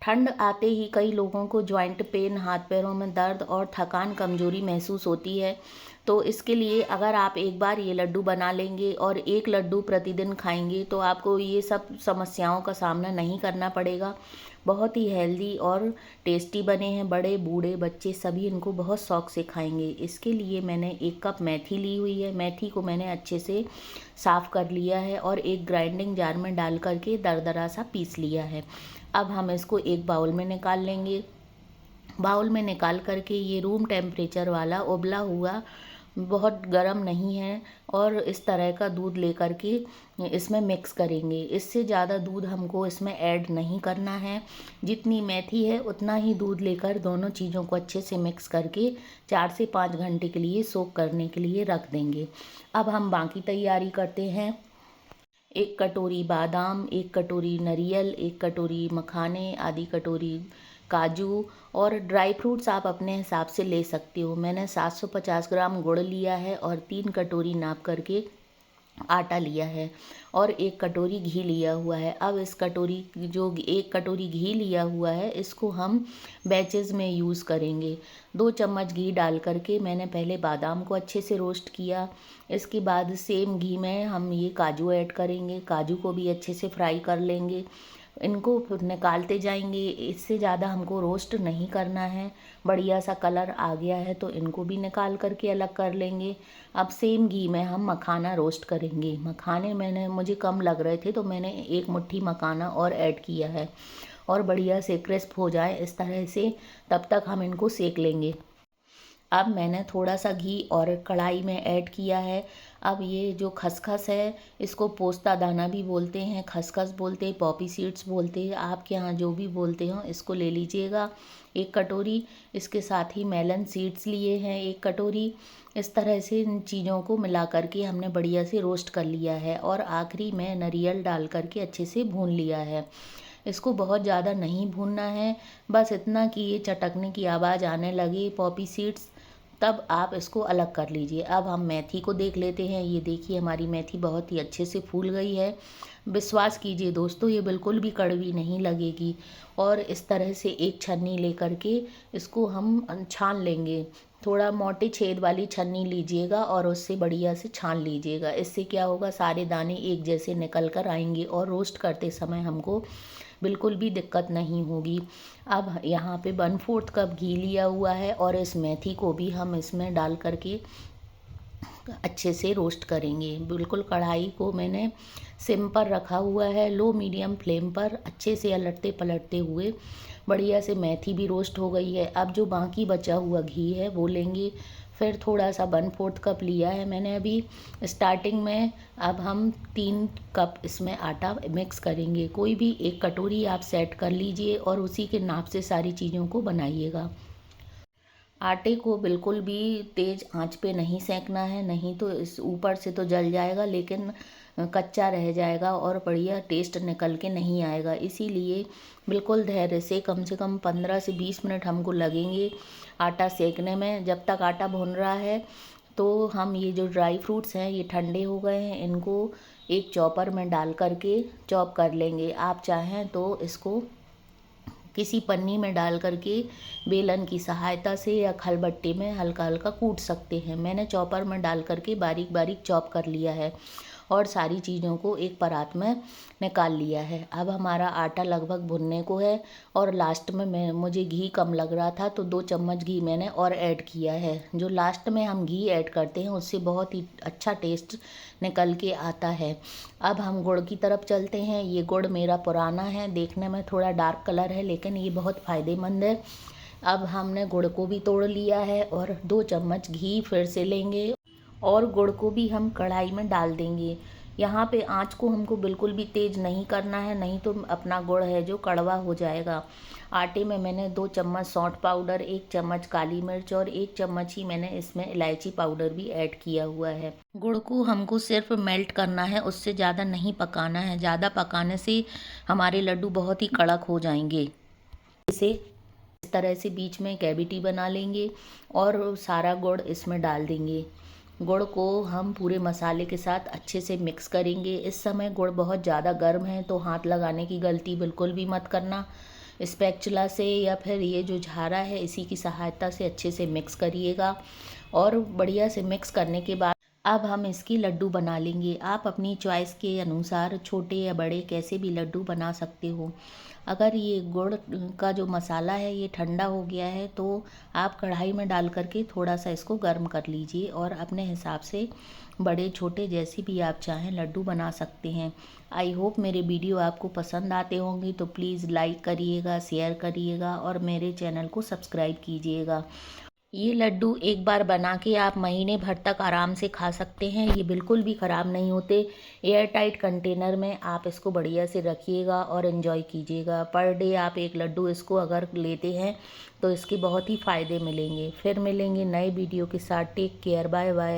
ठंड आते ही कई लोगों को जॉइंट पेन, हाथ पैरों में दर्द और थकान, कमजोरी महसूस होती है। तो इसके लिए अगर आप एक बार ये लड्डू बना लेंगे और एक लड्डू प्रतिदिन खाएंगे तो आपको ये सब समस्याओं का सामना नहीं करना पड़ेगा। बहुत ही हेल्दी और टेस्टी बने हैं, बड़े बूढ़े बच्चे सभी इनको बहुत शौक से खाएंगे। इसके लिए मैंने 1 कप मेथी ली हुई है। मेथी को मैंने अच्छे से साफ़ कर लिया है और एक ग्राइंडिंग जार में डाल करके दरदरा सा पीस लिया है। अब हम इसको एक बाउल में निकाल लेंगे। बाउल में निकाल करके ये रूम टेम्परेचर वाला उबला हुआ, बहुत गर्म नहीं है, और इस तरह का दूध लेकर के इसमें मिक्स करेंगे। इससे ज़्यादा दूध हमको इसमें ऐड नहीं करना है। जितनी मेथी है उतना ही दूध लेकर दोनों चीज़ों को अच्छे से मिक्स करके 4 से 5 घंटे के लिए सोक करने के लिए रख देंगे। अब हम बाकी तैयारी करते हैं। 1 कटोरी बादाम, 1 कटोरी नारियल, 1 कटोरी मखाने, आधी कटोरी काजू, और ड्राई फ्रूट्स आप अपने हिसाब से ले सकते हो। मैंने 750 ग्राम गुड़ लिया है और 3 कटोरी नाप करके आटा लिया है और 1 कटोरी घी लिया हुआ है। अब इस कटोरी, जो 1 कटोरी घी लिया हुआ है, इसको हम बैचेज़ में यूज़ करेंगे। 2 चम्मच घी डाल करके मैंने पहले बादाम को अच्छे से रोस्ट किया। इसके बाद सेम घी में हम ये काजू ऐड करेंगे। काजू को भी अच्छे से फ्राई कर लेंगे। इनको फिर निकालते जाएंगे। इससे ज़्यादा हमको रोस्ट नहीं करना है। बढ़िया सा कलर आ गया है तो इनको भी निकाल करके अलग कर लेंगे। अब सेम घी में हम मखाना रोस्ट करेंगे। मखाने मुझे कम लग रहे थे तो मैंने 1 मुट्ठी मखाना और ऐड किया है, और बढ़िया से क्रिस्प हो जाए इस तरह से, तब तक हम इनको सेक लेंगे। अब मैंने थोड़ा सा घी और कढ़ाई में ऐड किया है। अब ये जो खसखस है, इसको पोस्ता दाना भी बोलते हैं, खसखस बोलते हैं, पॉपी सीड्स बोलते हैं, आपके यहाँ जो भी बोलते हो, इसको ले लीजिएगा 1 कटोरी। इसके साथ ही मेलन सीड्स लिए हैं 1 कटोरी। इस तरह से इन चीज़ों को मिला करके हमने बढ़िया से रोस्ट कर लिया है, और आखिरी में नारियल डाल करके अच्छे से भून लिया है। इसको बहुत ज़्यादा नहीं भूनना है, बस इतना कि ये चटकने की आवाज़ आने लगे पॉपी सीड्स, तब आप इसको अलग कर लीजिए। अब हम मेथी को देख लेते हैं। ये देखिए, हमारी मेथी बहुत ही अच्छे से फूल गई है। विश्वास कीजिए दोस्तों, ये बिल्कुल भी कड़वी नहीं लगेगी। और इस तरह से एक छन्नी लेकर के इसको हम छान लेंगे। थोड़ा मोटे छेद वाली छन्नी लीजिएगा और उससे बढ़िया से छान लीजिएगा। इससे क्या होगा, सारे दाने एक जैसे निकल कर आएंगे और रोस्ट करते समय हमको बिल्कुल भी दिक्कत नहीं होगी। अब यहाँ पे 1/4 कप घी लिया हुआ है और इस मेथी को भी हम इसमें डाल करके अच्छे से रोस्ट करेंगे। बिल्कुल कढ़ाई को मैंने सिम पर रखा हुआ है, लो मीडियम फ्लेम पर, अच्छे से अलटते पलटते हुए बढ़िया से मेथी भी रोस्ट हो गई है। अब जो बाकी बचा हुआ घी है वो लेंगे। फिर थोड़ा सा 1/4 कप लिया है मैंने अभी स्टार्टिंग में। अब हम 3 कप इसमें आटा मिक्स करेंगे। कोई भी 1 कटोरी आप सेट कर लीजिए और उसी के नाप से सारी चीज़ों को बनाइएगा। आटे को बिल्कुल भी तेज़ आंच पे नहीं सेंकना है, नहीं तो इस ऊपर से तो जल जाएगा लेकिन कच्चा रह जाएगा और बढ़िया टेस्ट निकल के नहीं आएगा। इसीलिए बिल्कुल धैर्य से कम 15 से 20 मिनट हमको लगेंगे आटा सेकने में। जब तक आटा भुन रहा है तो हम ये जो ड्राई फ्रूट्स हैं ये ठंडे हो गए हैं, इनको एक चॉपर में डाल करके चॉप कर लेंगे। आप चाहें तो इसको किसी पन्नी में डाल करके बेलन की सहायता से या खलबट्टे में हल्का हल्का कूट सकते हैं। मैंने चॉपर में डाल करके बारीक बारीक चॉप कर लिया है और सारी चीज़ों को एक परात में निकाल लिया है। अब हमारा आटा लगभग भुनने को है और लास्ट में मुझे घी कम लग रहा था तो 2 चम्मच घी मैंने और ऐड किया है। जो लास्ट में हम घी ऐड करते हैं उससे बहुत ही अच्छा टेस्ट निकल के आता है। अब हम गुड़ की तरफ चलते हैं। ये गुड़ मेरा पुराना है, देखने में थोड़ा डार्क कलर है लेकिन ये बहुत फ़ायदेमंद है। अब हमने गुड़ को भी तोड़ लिया है और 2 चम्मच घी फिर से लेंगे और गुड़ को भी हम कढ़ाई में डाल देंगे। यहाँ पे आँच को हमको बिल्कुल भी तेज़ नहीं करना है, नहीं तो अपना गुड़ है जो कड़वा हो जाएगा। आटे में मैंने 2 चम्मच सौंठ पाउडर, 1 चम्मच काली मिर्च और 1 चम्मच ही मैंने इसमें इलायची पाउडर भी ऐड किया हुआ है। गुड़ को हमको सिर्फ मेल्ट करना है, उससे ज़्यादा नहीं पकाना है। ज़्यादा पकाने से हमारे लड्डू बहुत ही कड़क हो जाएंगे। इसे इस तरह से बीच में कैविटी बना लेंगे और सारा गुड़ इसमें डाल देंगे। गुड़ को हम पूरे मसाले के साथ अच्छे से मिक्स करेंगे। इस समय गुड़ बहुत ज़्यादा गर्म है तो हाथ लगाने की गलती बिल्कुल भी मत करना, स्पैचुला से या फिर ये जो झारा है इसी की सहायता से अच्छे से मिक्स करिएगा। और बढ़िया से मिक्स करने के बाद अब हम इसकी लड्डू बना लेंगे। आप अपनी चॉइस के अनुसार छोटे या बड़े कैसे भी लड्डू बना सकते हो। अगर ये गुड़ का जो मसाला है ये ठंडा हो गया है तो आप कढ़ाई में डाल करके थोड़ा सा इसको गर्म कर लीजिए और अपने हिसाब से बड़े छोटे जैसे भी आप चाहें लड्डू बना सकते हैं। आई होप मेरे वीडियो आपको पसंद आते होंगे, तो प्लीज़ लाइक करिएगा, शेयर करिएगा और मेरे चैनल को सब्सक्राइब कीजिएगा। ये लड्डू एक बार बना के आप महीने भर तक आराम से खा सकते हैं। ये बिल्कुल भी ख़राब नहीं होते। एयर टाइट कंटेनर में आप इसको बढ़िया से रखिएगा और एंजॉय कीजिएगा। पर डे आप एक लड्डू इसको अगर लेते हैं तो इसके बहुत ही फ़ायदे मिलेंगे। फिर मिलेंगे नए वीडियो के साथ। Take care, bye bye.